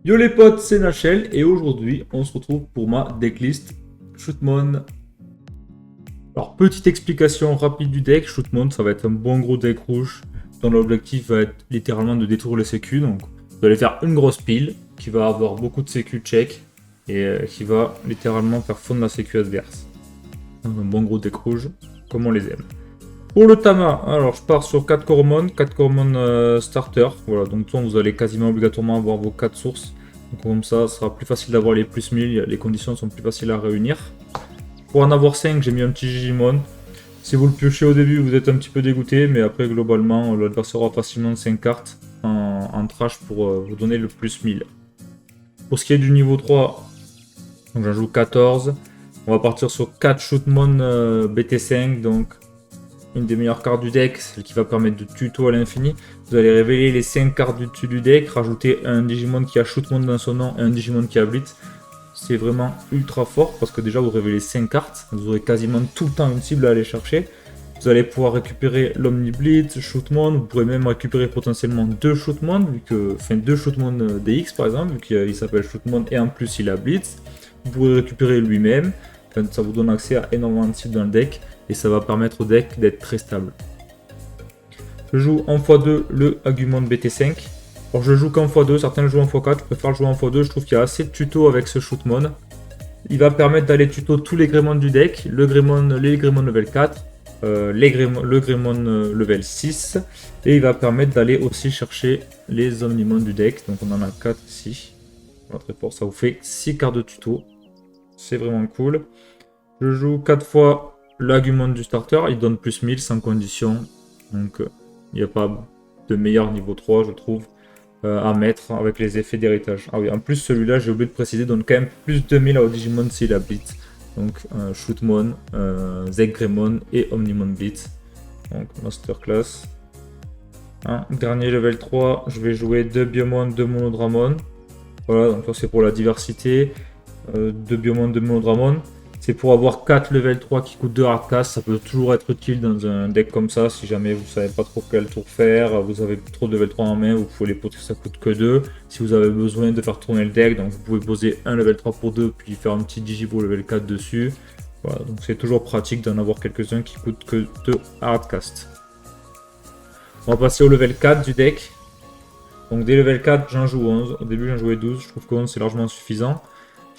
Yo les potes, c'est Nachel et aujourd'hui on se retrouve pour ma decklist Shootmon. Alors petite explication rapide du deck, Shootmon ça va être un bon gros deck rouge dont l'objectif va être littéralement de détruire les sécu. Donc vous allez faire une grosse pile qui va avoir beaucoup de sécu check et qui va littéralement faire fondre la sécu adverse. Donc, un bon gros deck rouge comme on les aime. Pour le Tama, alors je pars sur 4 Coromon, 4 Coromon starter. Voilà, donc vous allez quasiment obligatoirement avoir vos 4 sources. Donc comme ça sera plus facile d'avoir les plus 1000, les conditions sont plus faciles à réunir. Pour en avoir 5, j'ai mis un petit Digimon. Si vous le piochez au début, vous êtes un petit peu dégoûté, mais après globalement, l'adversaire aura facilement 5 cartes en trash pour vous donner le plus 1000. Pour ce qui est du niveau 3, j'en joue 14. On va partir sur 4 Shootmon BT5, donc une des meilleures cartes du deck, celle qui va permettre de tuto à l'infini. Vous allez révéler les 5 cartes du dessus du deck, rajouter un Digimon qui a Shootmon dans son nom et un Digimon qui a Blitz. C'est vraiment ultra fort parce que déjà vous révélez 5 cartes, vous aurez quasiment tout le temps une cible à aller chercher. Vous allez pouvoir récupérer l'Omni Blitz, Shootmon, vous pourrez même récupérer potentiellement 2 Shootmon, enfin 2 Shootmon DX par exemple, vu qu'il s'appelle Shootmon et en plus il a Blitz. Vous pourrez récupérer lui-même, ça vous donne accès à énormément de cibles dans le deck. Et ça va permettre au deck d'être très stable. Je joue en x2 le Agumon BT5. Alors je joue qu'en x2, certains le jouent en x4, je préfère le jouer en x2, je trouve qu'il y a assez de tutos avec ce Shootmon. Il va permettre d'aller tuto tous les Greymon du deck, les Greymon level 4, le Greymon level 6, et il va permettre d'aller aussi chercher les Omnimon du deck, donc on en a 4 ici. Voilà, très fort, ça vous fait 6 cartes de tuto, c'est vraiment cool. Je joue 4 fois l'Agumon du starter, il donne plus 1000 sans condition, donc il n'y a pas de meilleur niveau 3 je trouve à mettre avec les effets d'héritage. Ah oui, en plus celui-là j'ai oublié de préciser, donne quand même plus de 1000 au Digimon s'il a Blitz, donc Shootmon, Greymon et Omnimon Blitz, donc masterclass. Dernier level 3, je vais jouer 2 Biomon, 2 Monodramon, voilà, donc ça c'est pour la diversité, 2 Biomon, 2 Monodramon. C'est pour avoir 4 level 3 qui coûtent 2 hardcast, ça peut toujours être utile dans un deck comme ça, si jamais vous savez pas trop quel tour faire, vous avez trop de level 3 en main, vous pouvez les poter, ça coûte que 2. Si vous avez besoin de faire tourner le deck, donc vous pouvez poser un level 3 pour 2, puis faire un petit Digivo level 4 dessus. Voilà, donc c'est toujours pratique d'en avoir quelques-uns qui coûtent que 2 hardcast. On va passer au level 4 du deck. Donc dès level 4, j'en joue 11, au début j'en jouais 12, je trouve que 11 c'est largement suffisant.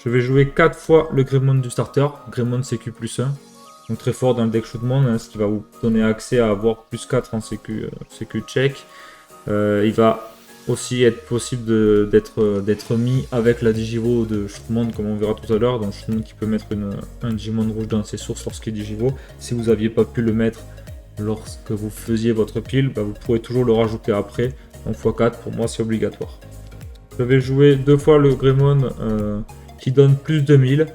Je vais jouer 4 fois le Greymon du starter, Greymon CQ plus 1. Donc très fort dans le deck Shootmon, ce qui va vous donner accès à avoir plus 4 en CQ check. Il va aussi être possible d'être mis avec la Digivo de Shootmon, comme on verra tout à l'heure. Donc Shootmon qui peut mettre un Digimon rouge dans ses sources lorsqu'il est Digivo. Si vous n'aviez pas pu le mettre lorsque vous faisiez votre pile, vous pourrez toujours le rajouter après. En x4, pour moi c'est obligatoire. Je vais jouer 2 fois le Greymon qui donne plus de 1000.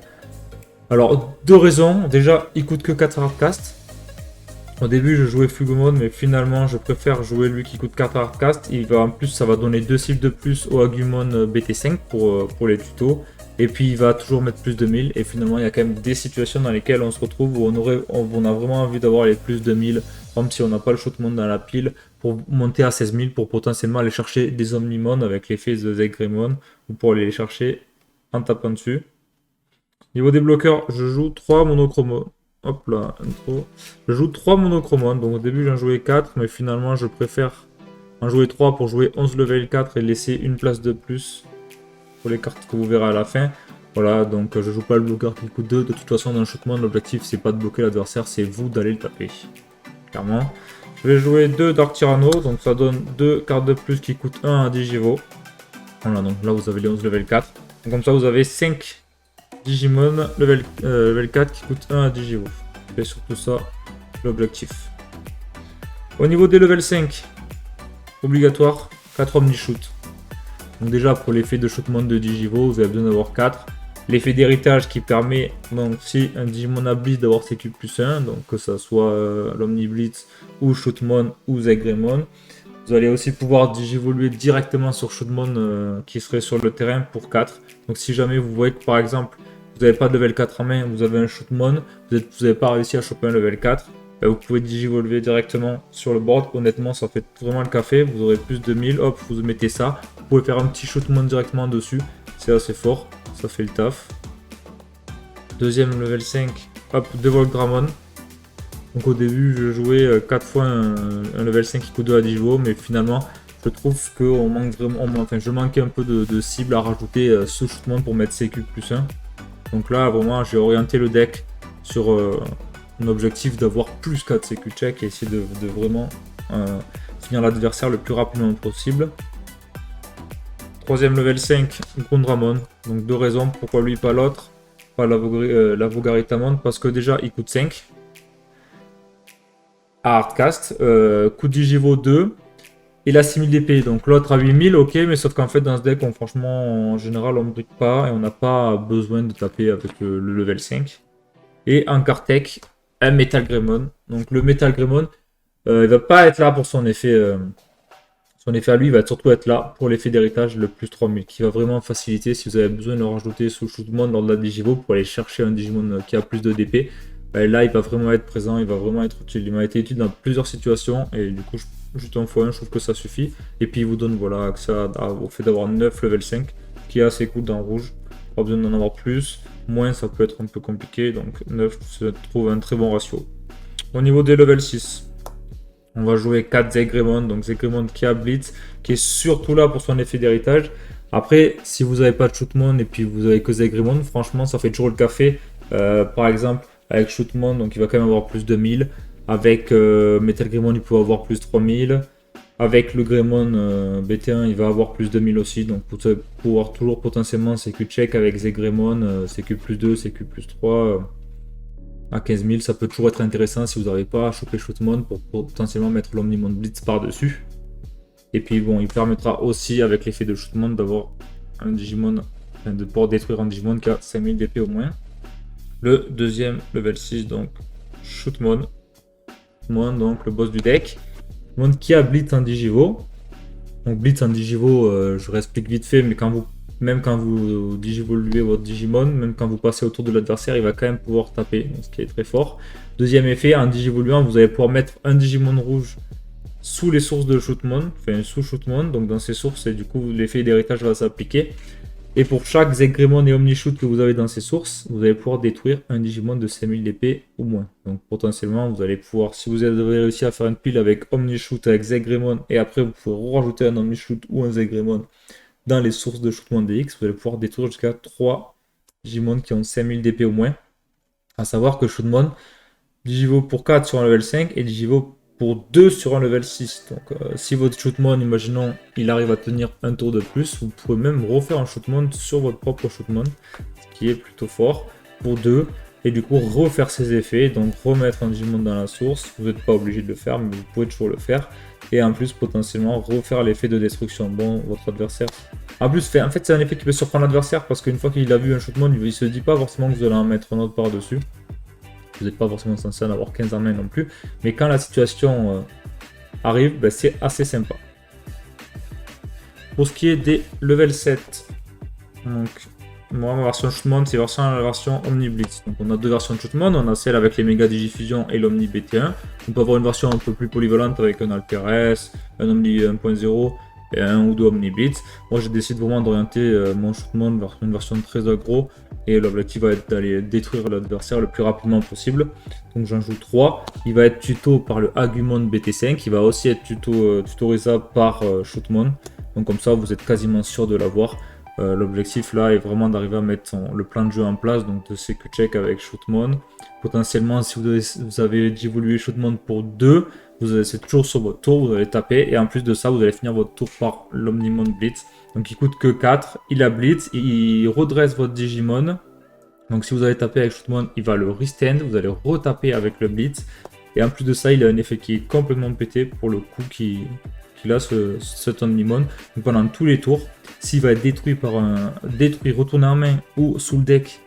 Alors, 2 raisons. Déjà, il coûte que 4 hardcast. Au début, je jouais Fugumon, mais finalement, je préfère jouer lui qui coûte 4 hardcast. En plus, ça va donner 2 cibles de plus au Agumon BT5 pour les tutos. Et puis, il va toujours mettre plus de 1000. Et finalement, il y a quand même des situations dans lesquelles on se retrouve où on a vraiment envie d'avoir les plus de 1000. Comme si on n'a pas le Shootmon dans la pile, pour monter à 16 000, pour potentiellement aller chercher des Omnimon avec l'effet de Greymon, ou pour aller les chercher en tapant dessus. Niveau des bloqueurs, je joue 3 monochromos. Hop là, intro. Je joue 3 monochromos. Donc au début j'en jouais 4, mais finalement je préfère en jouer 3 pour jouer 11 level 4 et laisser une place de plus pour les cartes que vous verrez à la fin. Voilà, donc je joue pas le bloqueur qui coûte 2. De toute façon dans le Shootmon, l'objectif c'est pas de bloquer l'adversaire, c'est vous d'aller le taper. Clairement. Je vais jouer 2 Dark Tyranno, donc ça donne 2 cartes de plus qui coûtent 1 à Digivo. Voilà, donc là vous avez les 11 level 4. Donc comme ça vous avez 5 Digimon level 4 qui coûte 1 à Digivo. C'est surtout ça l'objectif. Au niveau des level 5, obligatoire 4 Omnishoot. Donc déjà pour l'effet de Shootmon de Digivo, vous avez besoin d'avoir 4. L'effet d'héritage qui permet, donc si un Digimon a Blitz, d'avoir CQ plus 1, donc que ça soit l'Omni Blitz ou Shootmon ou Greymon. Vous allez aussi pouvoir digivoluer directement sur Shootmon qui serait sur le terrain pour 4. Donc si jamais vous voyez que par exemple vous n'avez pas de level 4 en main, vous avez un Shootmon, vous n'avez pas réussi à choper un level 4, vous pouvez digivolver directement sur le board. Honnêtement, ça fait vraiment le café. Vous aurez plus de 1000, hop, vous mettez ça. Vous pouvez faire un petit shootmon directement dessus. C'est assez fort, ça fait le taf. Deuxième level 5, hop, Devil Dramon. Donc au début, je jouais 4 fois un level 5 qui coûte 2 à 10 chevaux, mais finalement, je trouve qu'on manque vraiment, enfin, je manquais un peu de cible à rajouter sous shootmon pour mettre CQ plus 1. Donc là, vraiment, j'ai orienté le deck sur un objectif d'avoir plus 4 CQ check et essayer de vraiment finir l'adversaire le plus rapidement possible. Troisième level 5, Grundramon. Donc deux raisons, pourquoi lui pas l'autre, pas l'Avogaritamon, parce que déjà il coûte 5 à hardcast, coûte Digivo 2, il a 6000 d'épée, donc l'autre a 8000, ok, mais sauf qu'en fait dans ce deck, franchement, en général on ne brique pas et on n'a pas besoin de taper avec le level 5. Et en carte tech, un Metal Greymon. Donc le Metal Greymon, il va pas être là pour son effet à lui, il va surtout être là pour l'effet d'héritage, le plus 3000, qui va vraiment faciliter si vous avez besoin de le rajouter sous shootmon lors de la Digivo pour aller chercher un Digimon qui a plus de DP. Là, il va vraiment être présent, il va vraiment être utile. Il m'a été utile dans plusieurs situations et du coup, juste un fois un, je trouve que ça suffit. Et puis, il vous donne voilà, accès au fait d'avoir 9 level 5, qui est assez cool dans rouge. Pas besoin d'en avoir plus. Moins, ça peut être un peu compliqué. Donc, 9, je trouve un très bon ratio. Au niveau des level 6, on va jouer 4 Zegreymon. Donc, Zegreymon qui a Blitz, qui est surtout là pour son effet d'héritage. Après, si vous n'avez pas de Shootmon et puis vous avez que Zegreymon, franchement, ça fait toujours le café. Par exemple, avec Shootmon, donc il va quand même avoir plus de 1000. Avec Metal Greymon, il peut avoir plus 3000. Avec le Greymon BT1, il va avoir plus de 1000 aussi. Donc pour pouvoir toujours potentiellement CQ check avec Zegreymon, CQ plus 2, CQ plus 3 à 15 000. Ça peut toujours être intéressant si vous n'arrivez pas à choper Shootmon pour potentiellement mettre l'Omnimon Blitz par-dessus. Et puis bon, il permettra aussi avec l'effet de Shootmon d'avoir un Digimon, enfin, de pouvoir détruire un Digimon qui a 5000 d'épée au moins. Le deuxième level 6, donc Shootmon. Donc le boss du deck. Shootmon qui a Blitz en Digivo. Donc Blitz en Digivo, je réexplique vite fait, mais même quand vous digivoluez votre Digimon, même quand vous passez autour de l'adversaire, il va quand même pouvoir taper, ce qui est très fort. Deuxième effet, en digivoluant, vous allez pouvoir mettre un Digimon rouge sous les sources de Shootmon, enfin sous Shootmon, donc dans ces sources, et du coup l'effet d'héritage va s'appliquer. Et pour chaque Zegreymon et Omnishoot que vous avez dans ces sources, vous allez pouvoir détruire un Digimon de 5000 d'épée ou moins. Donc potentiellement, vous allez pouvoir, si vous avez réussi à faire une pile avec Omnishoot, avec Zegreymon, et après vous pouvez rajouter un Omnishoot ou un Zegreymon dans les sources de Shootmon DX, vous allez pouvoir détruire jusqu'à 3 Digimon qui ont 5000 d'épée au moins. A savoir que Shootmon, Digivo pour 4 sur un level 5 et Digivo pour 2 sur un level 6. Donc si votre Shootmon, imaginons, il arrive à tenir un tour de plus, vous pouvez même refaire un Shootmon sur votre propre Shootmon, ce qui est plutôt fort, pour 2, et du coup refaire ses effets, donc remettre un Digimon dans la source. Vous n'êtes pas obligé de le faire, mais vous pouvez toujours le faire. Et en plus, potentiellement, refaire l'effet de destruction. Bon, votre adversaire... En plus, en fait, c'est un effet qui peut surprendre l'adversaire, parce qu'une fois qu'il a vu un Shootmon, il ne se dit pas forcément que vous allez en mettre un autre par-dessus. Vous n'êtes pas forcément censé en avoir 15 en main non plus. Mais quand la situation arrive, c'est assez sympa. Pour ce qui est des level 7, donc moi ma version Shootmon, c'est la version Omni Blitz. Donc on a deux versions de Shootmon, on a celle avec les méga Digifusion et l'Omni BT1. On peut avoir une version un peu plus polyvalente avec un Alter S, un Omni 1.0 et un ou deux Omni Blitz. Moi j'ai décidé vraiment d'orienter mon Shootmon vers une version très aggro et l'objectif va être d'aller détruire l'adversaire le plus rapidement possible. Donc j'en joue 3. Il va être tuto par le Agumon BT5, il va aussi être tutorisable par Shootmon. Donc comme ça vous êtes quasiment sûr de l'avoir. L'objectif là est vraiment d'arriver à mettre le plan de jeu en place, donc de CQ check avec Shootmon. Potentiellement si vous avez évolué Shootmon pour 2, c'est toujours sur votre tour, vous allez taper, et en plus de ça vous allez finir votre tour par l'Omnimon Blitz. Donc il coûte que 4, il a Blitz, il redresse votre Digimon. Donc si vous avez tapé avec Shootmon, il va le restand, vous allez retaper avec le Blitz. Et en plus de ça, il a un effet qui est complètement pété pour le coup qu'il a cet Omnimon. Donc pendant tous les tours, s'il va être détruit par retourné en main ou sous le deck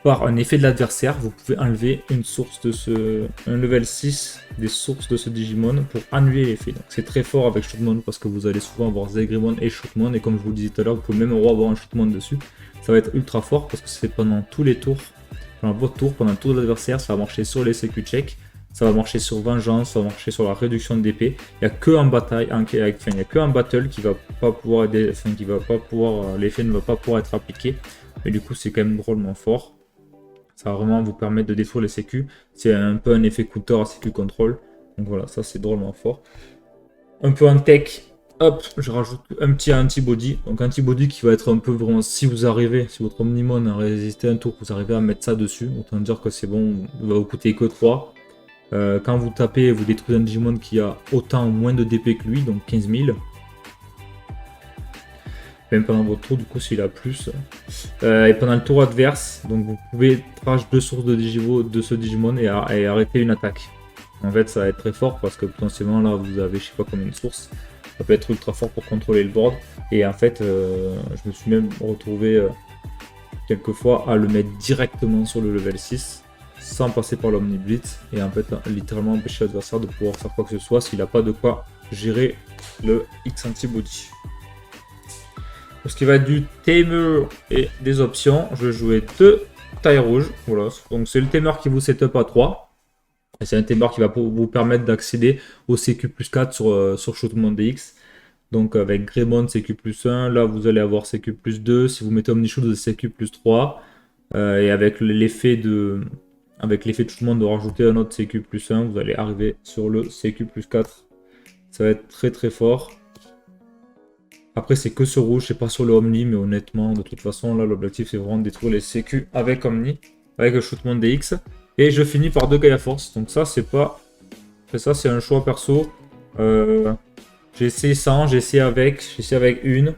par un effet de l'adversaire, vous pouvez enlever une source de un level 6 des sources de ce Digimon pour annuler l'effet. Donc c'est très fort avec Shootmon parce que vous allez souvent avoir Zegreymon et Shootmon, et comme je vous le disais tout à l'heure, vous pouvez même avoir un Shootmon dessus. Ça va être ultra fort parce que c'est pendant tous les tours, pendant votre tour, pendant le tour de l'adversaire, ça va marcher sur les CQ check. ça va marcher sur Vengeance, ça va marcher sur la réduction d'épée. Il n'y a que en bataille, il n'y a que en battle qui va pas pouvoir aider, qui va pas pouvoir, l'effet ne va pas pouvoir être appliqué. Mais du coup, c'est quand même drôlement fort. Ça va vraiment vous permettre de détruire les sécu. C'est un peu un effet counter à sécu control. Donc voilà, ça c'est drôlement fort. Un peu en tech, hop, je rajoute un petit antibody. Donc antibody qui va être un peu vraiment, si vous arrivez, si votre Omnimon a résisté un tour, vous arrivez à mettre ça dessus. Autant dire que c'est bon, il va vous coûter que 3. Quand vous tapez, vous détruisez un Digimon qui a autant ou moins de DP que lui, donc 15 000. Même pendant votre tour, du coup, s'il a plus. Et pendant le tour adverse, donc vous pouvez trash 2 sources de Digivo de ce Digimon et arrêter une attaque. En fait, ça va être très fort parce que potentiellement, là, vous avez je sais pas combien de sources. Ça peut être ultra fort pour contrôler le board. Et en fait, je me suis même retrouvé quelques fois à le mettre directement sur le level 6 sans passer par l'Omniblitz. Et en fait, littéralement empêcher l'adversaire de pouvoir faire quoi que ce soit s'il n'a pas de quoi gérer le X antibody. Pour ce qui va être du tamer et des options, je vais jouer 2 tailles rouges. Voilà. Donc c'est le tamer qui vous setup à 3. Et c'est un tamer qui va vous permettre d'accéder au CQ plus 4 sur Shootmon DX. Donc avec Greymon CQ plus 1, là vous allez avoir CQ plus 2. Si vous mettez Omnishoot, vous avez CQ plus 3. Et avec l'effet de Shootmon de rajouter un autre CQ plus 1, vous allez arriver sur le CQ plus 4. Ça va être très très fort. Après, c'est que sur rouge, c'est pas sur le Omni, mais honnêtement, de toute façon, là, l'objectif, c'est vraiment de détruire les sécu avec Omni, avec le Shootmon DX. Et je finis par 2 Gaia Force. Donc ça, c'est pas... Ça, c'est un choix perso. J'ai essayé sans, j'ai essayé avec une.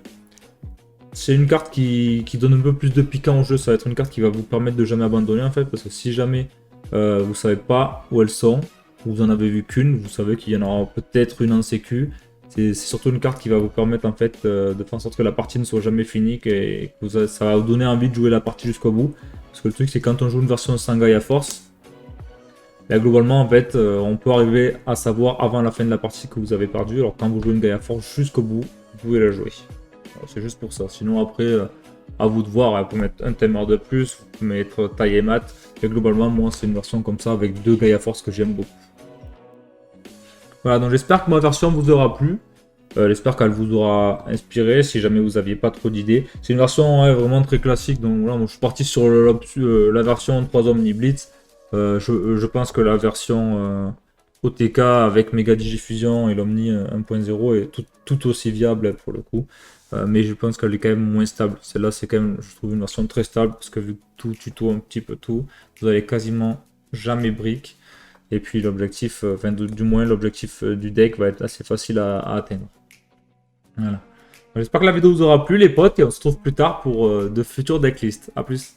C'est une carte qui donne un peu plus de piquant au jeu. Ça va être une carte qui va vous permettre de jamais abandonner, en fait, parce que si jamais vous savez pas où elles sont, vous en avez vu qu'une, vous savez qu'il y en aura peut-être une en sécu. C'est surtout une carte qui va vous permettre en fait de faire en sorte que la partie ne soit jamais finie et que ça va vous donner envie de jouer la partie jusqu'au bout. Parce que le truc c'est quand on joue une version sans Gaia Force, là, globalement en fait on peut arriver à savoir avant la fin de la partie que vous avez perdu. Alors quand vous jouez une Gaia Force jusqu'au bout, vous pouvez la jouer. C'est juste pour ça. Sinon après à vous de voir, vous pouvez mettre un timer de plus, vous pouvez mettre taille et mat. Et globalement moi c'est une version comme ça avec 2 Gaia Force que j'aime beaucoup. Voilà, donc j'espère que ma version vous aura plu. J'espère qu'elle vous aura inspiré si jamais vous n'aviez pas trop d'idées. C'est une version vraiment très classique. Donc voilà, moi, je suis parti sur la version 3 Omniblitz. Je pense que la version OTK avec Mega Digifusion et l'Omni 1.0 est tout aussi viable pour le coup. Mais je pense qu'elle est quand même moins stable. Celle-là, c'est quand même, je trouve, une version très stable parce que vu que tout tuto un petit peu tout, vous allez quasiment jamais brick. Et puis l'objectif, du moins l'objectif du deck va être assez facile à atteindre. Voilà. J'espère que la vidéo vous aura plu les potes et on se retrouve plus tard pour de futures decklists. A plus.